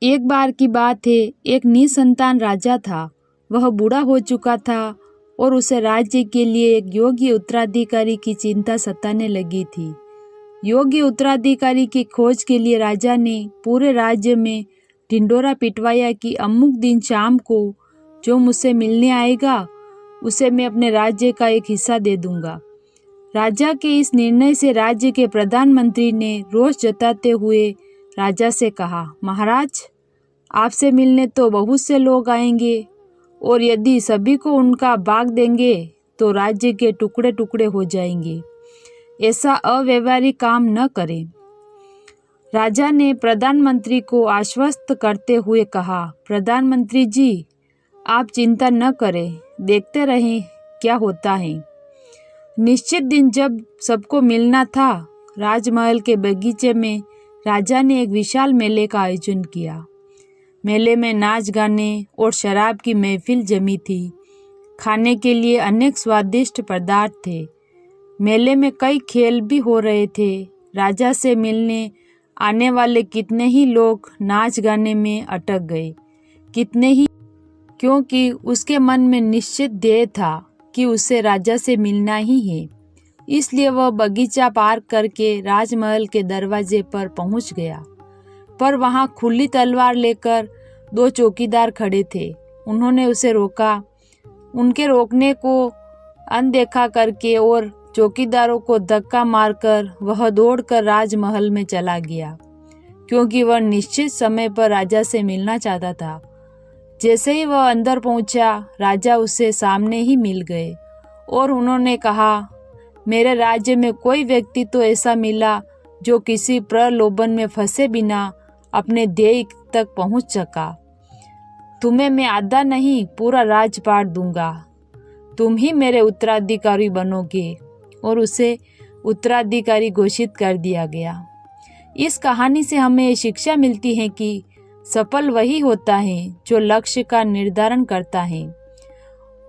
एक बार की बात है, एक निसंतान राजा था। वह बूढ़ा हो चुका था और उसे राज्य के लिए एक योग्य उत्तराधिकारी की चिंता सताने लगी थी। योग्य उत्तराधिकारी की खोज के लिए राजा ने पूरे राज्य में ढिंढोरा पिटवाया कि अमुक दिन शाम को जो मुझसे मिलने आएगा उसे मैं अपने राज्य का एक हिस्सा दे दूंगा। राजा के इस निर्णय से राज्य के प्रधानमंत्री ने रोष जताते हुए राजा से कहा, महाराज, आपसे मिलने तो बहुत से लोग आएंगे और यदि सभी को उनका भाग देंगे तो राज्य के टुकड़े टुकड़े हो जाएंगे। ऐसा अव्यवहारिक काम न करें। राजा ने प्रधानमंत्री को आश्वस्त करते हुए कहा, प्रधानमंत्री जी, आप चिंता न करें, देखते रहें क्या होता है। निश्चित दिन जब सबको मिलना था, राजमहल के बगीचे में राजा ने एक विशाल मेले का आयोजन किया। मेले में नाच गाने और शराब की महफिल जमी थी। खाने के लिए अनेक स्वादिष्ट पदार्थ थे। मेले में कई खेल भी हो रहे थे। राजा से मिलने आने वाले कितने ही लोग नाच गाने में अटक गए, कितने ही, क्योंकि उसके मन में निश्चित ध्येय था कि उसे राजा से मिलना ही है। इसलिए वह बगीचा पार करके राजमहल के दरवाजे पर पहुंच गया। पर वहां खुली तलवार लेकर 2 चौकीदार खड़े थे। उन्होंने उसे रोका। उनके रोकने को अनदेखा करके और चौकीदारों को धक्का मारकर वह दौड़कर राजमहल में चला गया, क्योंकि वह निश्चित समय पर राजा से मिलना चाहता था। जैसे ही वह अंदर पहुंचा, राजा उससे सामने ही मिल गए और उन्होंने कहा, मेरे राज्य में कोई व्यक्ति तो ऐसा मिला जो किसी प्रलोभन में फंसे बिना अपने ध्येय तक पहुंच सका। तुम्हें मैं आधा नहीं पूरा राज बांट दूंगा। तुम ही मेरे उत्तराधिकारी बनोगे। और उसे उत्तराधिकारी घोषित कर दिया गया। इस कहानी से हमें ये शिक्षा मिलती है कि सफल वही होता है जो लक्ष्य का निर्धारण करता है,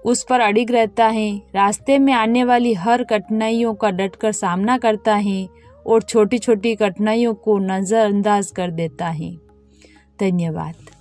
उस पर अडिग रहता है, रास्ते में आने वाली हर कठिनाइयों का डटकर सामना करता है और छोटी छोटी कठिनाइयों को नज़रअंदाज कर देता है। धन्यवाद।